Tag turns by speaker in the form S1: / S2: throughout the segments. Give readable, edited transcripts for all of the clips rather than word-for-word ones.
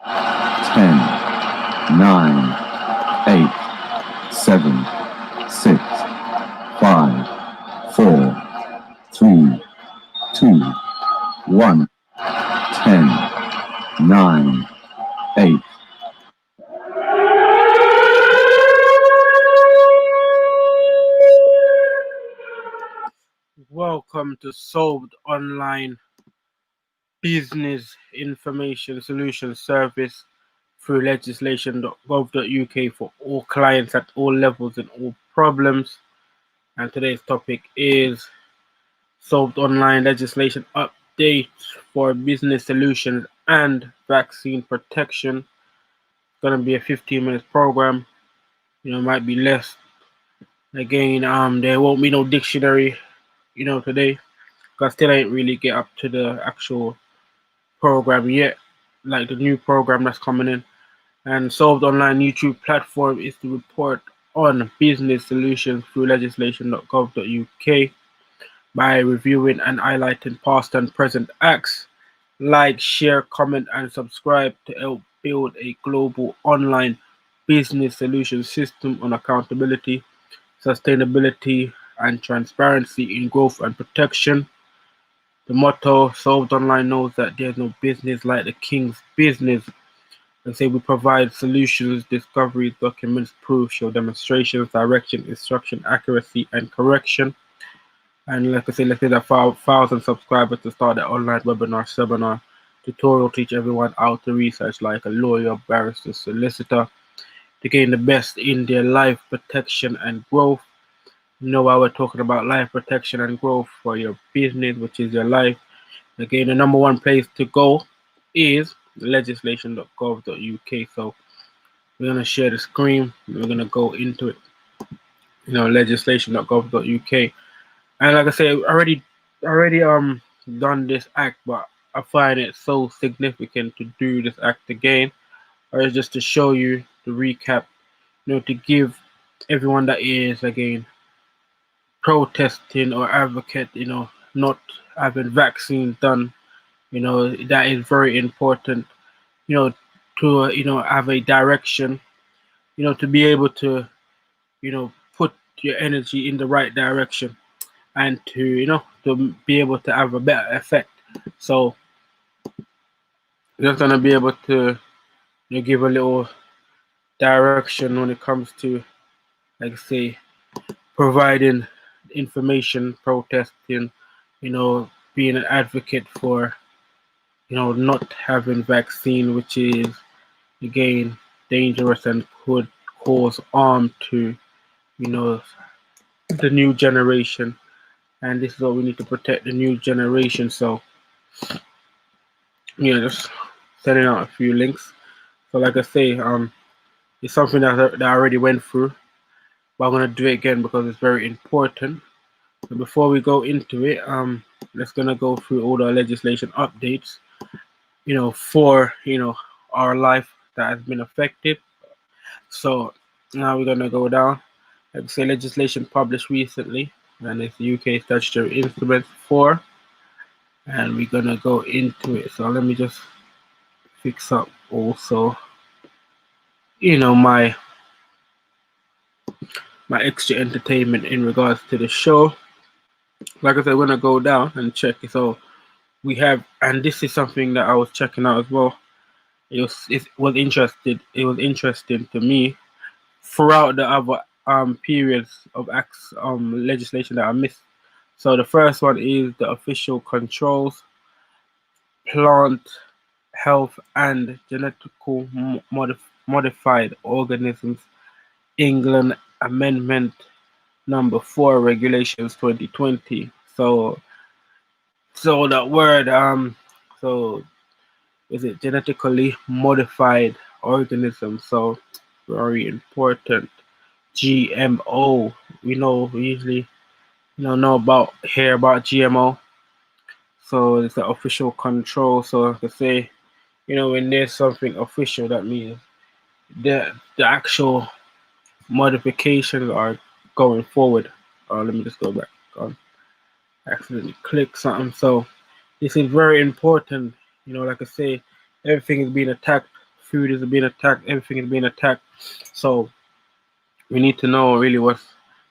S1: 10, 9, 8, 7, 6, 5, 4, 3, 2, 1. 10, 9, 8.
S2: Welcome to Solved Online Business Information Solution Service through legislation.gov.uk for all clients at all levels and all problems. And today's topic is Solved Online Legislation Update for Business Solutions and Vaccine Protection. It's going to be a 15-minute program. Might be less. Again, there won't be no dictionary, today. Because still ain't really get up to the actual program yet, like the new program that's coming in. And Solved Online YouTube platform is to report on business solutions through legislation.gov.uk by reviewing and highlighting past and present acts. Like, share, comment, and subscribe to help build a global online business solution system on accountability, sustainability, and transparency in growth and protection. The motto, Solved Online knows that there's no business like the king's business. They say we provide solutions, discoveries, documents, proofs, show demonstrations, direction, instruction, accuracy, and correction. And like I say, let's say that 1,000 subscribers to start the online webinar, seminar, tutorial, teach everyone how to research like a lawyer, barrister, solicitor to gain the best in their life protection and growth. Why we're talking about life protection and growth for your business, which is your life. Again, the number one place to go is legislation.gov.uk. So we're going to share the screen. We're going to go into it. Legislation.gov.uk. And like I say, already done this act, but I find it so significant to do this act again, or just to show you the recap, to give everyone that is again protesting or advocate, not having vaccine done, that is very important, to have a direction, to be able to, put your energy in the right direction and to, to be able to have a better effect. So just gonna be able to give a little direction when it comes to, like say, providing information, protesting, being an advocate for, not having vaccine, which is again dangerous and could cause harm to, the new generation. And this is what we need to protect the new generation. So, just sending out a few links. So, like I say, it's something that I already went through, but I'm gonna do it again because it's very important. So before we go into it, let's gonna go through all the legislation updates, for our life that has been affected. So now we're gonna go down. Like I say, legislation published recently, and it's the UK Statutory Instrument 4, and we're gonna go into it. So let me just fix up also, my extra entertainment in regards to the show. Like I said, we're gonna go down and check it. So we have, and this is something that I was checking out as well. It was interesting to me throughout the other periods of acts legislation that I missed. So the first one is the official controls, plant health and genetical modified organisms, England Amendment number 4 regulations 2020. So that word so is it genetically modified organism? So very important. GMO. We usually know about hear about GMO. So it's the official control. So to say, when there's something official, that means the actual modifications are going forward. Let me just go back. Accidentally click something. So this is very important. Like I say, everything is being attacked food is being attacked, everything is being attacked. So we need to know really what's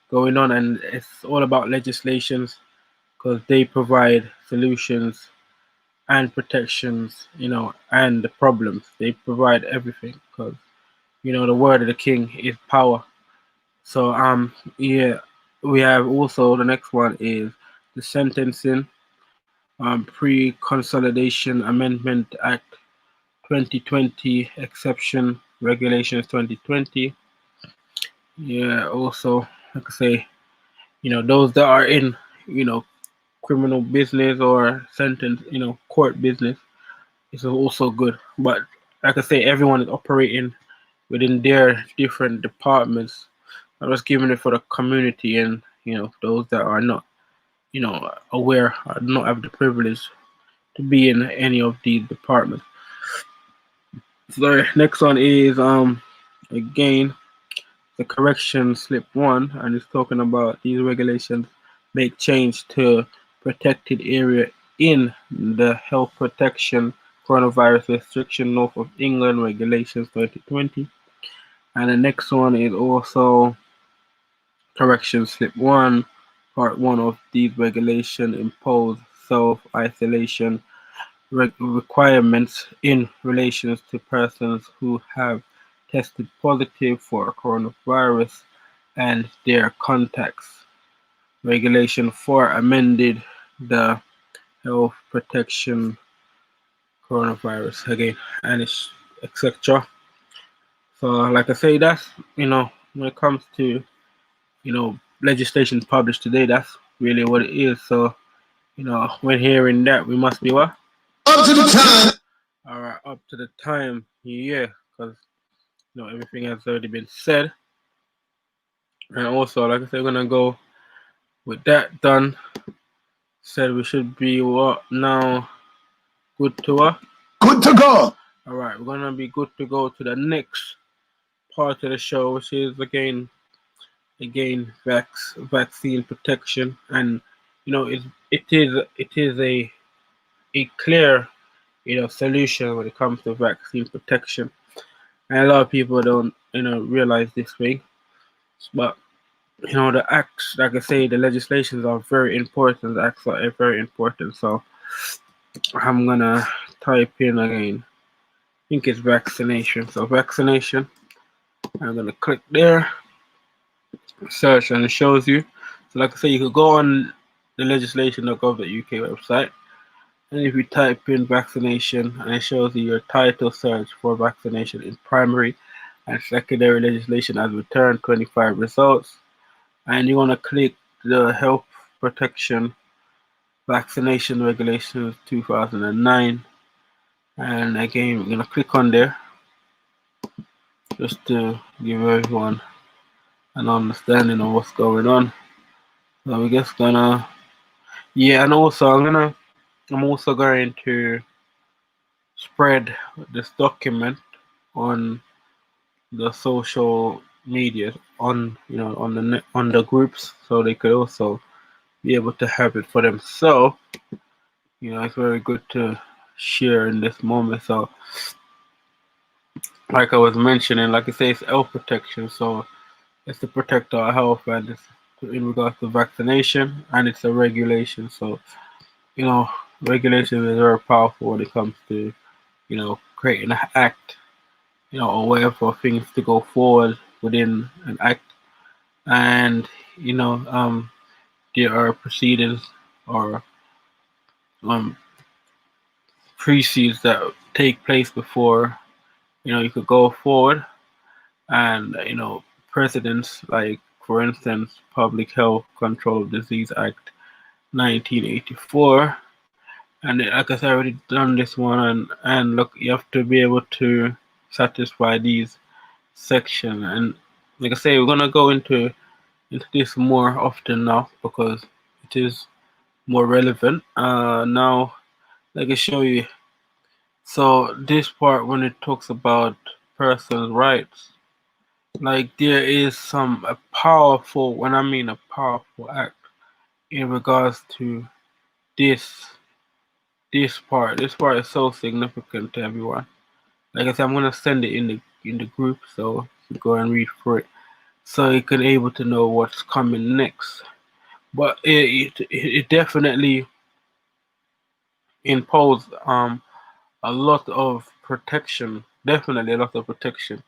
S2: going on, and it's all about legislations because they provide solutions and protections, and the problems. They provide everything because the word of the king is power. So yeah, we have also the next one is the Sentencing Pre-Consolidation Amendment Act 2020 Exception Regulations 2020. Yeah, also like I say, those that are in criminal business or sentence, court business is also good. But like I say, everyone is operating within their different departments. I was giving it for the community and those that are not aware or not have the privilege to be in any of these departments. So next one is again the correction slip one, and it's talking about these regulations make change to protected area in the health protection coronavirus restriction north of England regulations 2020. And the next one is also correction slip one, part one of these regulations impose self-isolation requirements in relation to persons who have tested positive for coronavirus and their contacts. Regulation 4 amended the health protection coronavirus again, and it's etc. So, like I say, that's when it comes to legislation published today, that's really what it is. So, when hearing that, we must be what?
S3: Up to the time.
S2: All right, up to the time, yeah, because everything has already been said, and also, like I said, we're gonna go with that done. Said we should be what now? Good to what?
S3: Good to go.
S2: All right, we're gonna be good to go to the next part of the show, which is again vaccine protection, and it is a clear solution when it comes to vaccine protection, and a lot of people don't realize this thing, but the acts, like I say, the legislations are very important. The acts are very important. So I'm gonna type in again. I think it's vaccination. So vaccination. I'm gonna click there, search, and it shows you. So like I say, you could go on the legislation.gov.uk website, and if you type in vaccination, and it shows you your title search for vaccination in primary and secondary legislation as returned 25 results, and you want to click the health protection vaccination regulations 2009, and again we're going to click on there just to give everyone an understanding of what's going on. So we're just gonna and also I'm also going to spread this document on the social media, on on the groups, so they could also be able to have it for themselves. It's very good to share in this moment. So like I was mentioning, like I say, it's health protection, so it's to protect our health, and it's in regards to vaccination, and it's a regulation. So regulation is very powerful when it comes to creating an act, or whatever for things to go forward within an act, and there are proceedings or precedes that take place before you could go forward, and precedents, like for instance Public Health Control of Disease Act 1984, and like I said, I already done this one, and look, you have to be able to satisfy these sections, and like I say, we're gonna go into this more often now because it is more relevant. Now I can show you. So this part, when it talks about person's rights, like there is a powerful, when I mean a powerful act in regards to this part. This part is so significant to everyone. like I said, I'm gonna send it in the group, so you go and read through it, so you can able to know what's coming next. But it definitely imposed a lot of protection, definitely a lot of protection,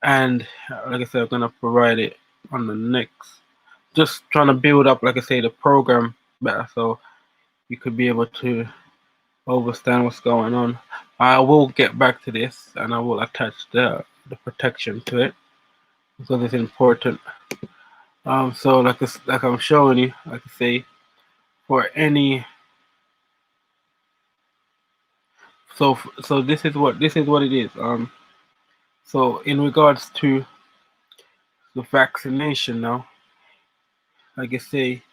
S2: and like I said, I'm gonna provide it on the next. Just trying to build up, like I say, the program better, so you could be able to understand what's going on. I will get back to this, and I will attach the protection to it because it's important. So like I'm showing you, like I say, for any so this is what it is. So in regards to the vaccination now, like I say,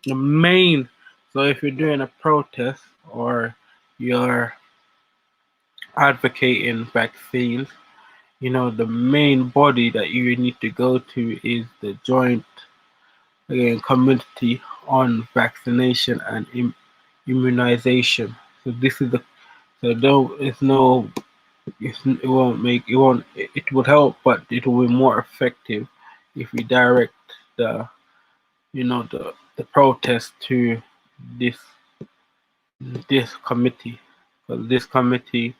S2: the main. So if you're doing a protest or you're advocating vaccines, the main body that you need to go to is the Joint Committee on Vaccination and Immunization. So this is the so though it's no it won't make it won't it would help, but it will be more effective if we direct the protest to this this committee. Because this committee,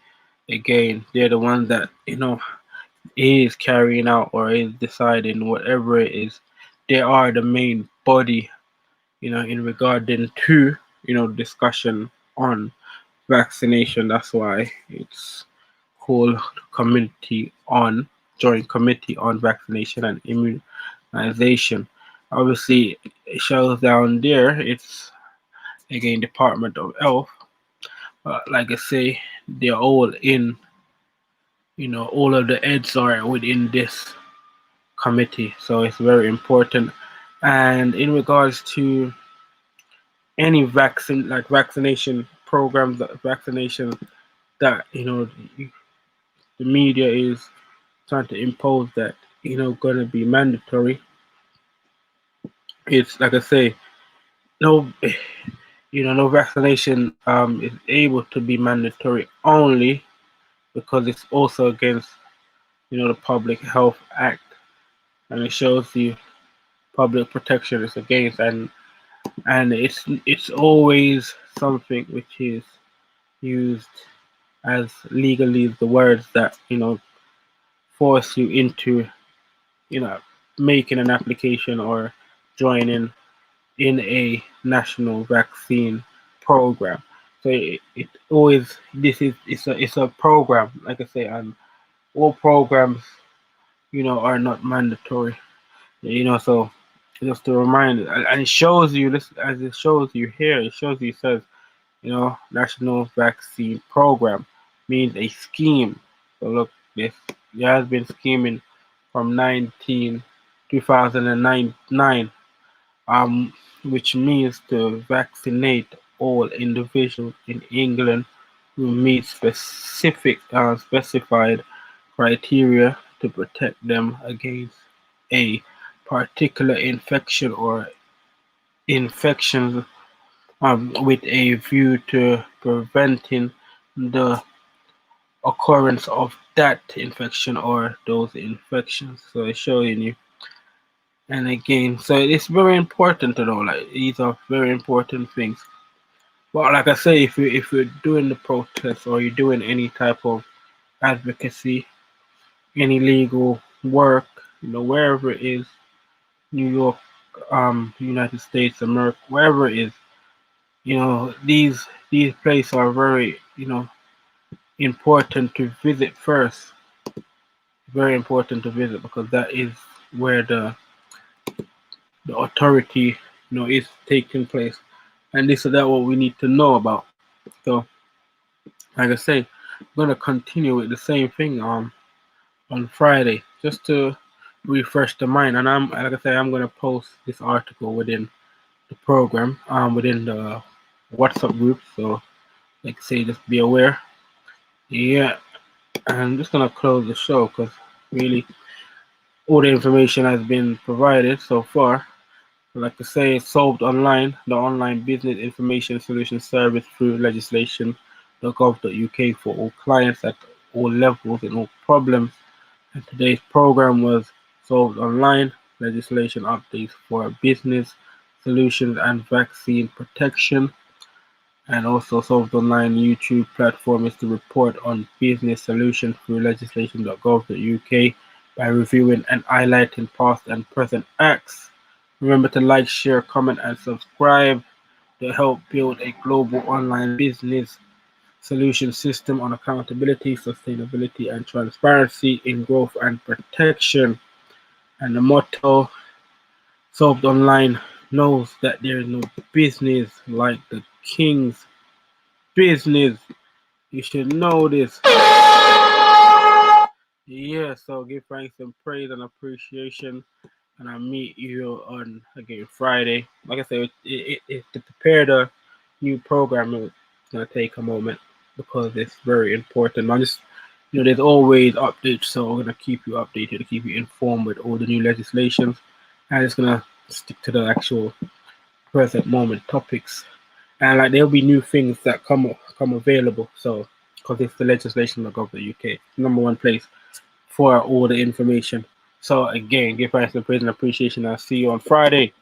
S2: again, they're the ones that is carrying out or is deciding whatever it is. They are the main body, in regarding to discussion on vaccination. That's why it's called Committee on Joint Committee on Vaccination and Immunization. Obviously, it shows down there. It's again Department of Health. Like I say, they're all in. All of the heads are within this committee, so it's very important. And in regards to any vaccine, like vaccination programs, vaccination that the media is trying to impose that going to be mandatory. It's like I say, no, no vaccination is able to be mandatory only because it's also against the Public Health Act, and it shows you public protection is against, and it's always something which is used as legally the words that force you into making an application or joining in a national vaccine program. So it always it's a program, like I say, and all programs are not mandatory. So just to remind, and it shows you this as it shows you here. It shows you, it says national vaccine program means a scheme. So look, this there has been scheming from 2009, which means to vaccinate all individuals in England who meet specified criteria to protect them against a particular infection or infections, with a view to preventing the occurrence of that infection or those infections. So it's showing you. And again, so it's very important to know, like, these are very important things. But like I say, if you're doing the protest or you're doing any type of advocacy, any legal work, wherever it is, New York, United States, America, wherever it is, these places are very, important to visit first. Very important to visit because that is where the authority, is taking place, and this is that what we need to know about. So, like I say, I'm gonna continue with the same thing on Friday just to refresh the mind, and like I say, I'm gonna post this article within the program, within the WhatsApp group. So, like I say, just be aware. Yeah, I'm just gonna close the show because really all the information has been provided so far. Like I say, it's solved online, the online business information solution service through legislation.gov.uk for all clients at all levels and all problems. And today's program was Solved Online, legislation updates for business, solutions and vaccine protection. And also Solved Online YouTube platform is to report on business solutions through legislation.gov.uk by reviewing and highlighting past and present acts. Remember to like, share, comment and subscribe to help build a global online business solution system on accountability, sustainability and transparency in growth and protection. And the motto, Solved Online knows that there is no business like the king's business. You should know this. Yeah, so give thanks and praise and appreciation. And I'll meet you on again Friday. Like I said, to prepare the new program, it's gonna take a moment because it's very important. I just, there's always updates, so we're gonna keep you updated, to keep you informed with all the new legislations. I'm just gonna stick to the actual present moment topics, and like there'll be new things that come available. So, because it's the legislation.gov.uk, #1 place for all the information. So again, give thanks and praise and appreciation. I'll see you on Friday.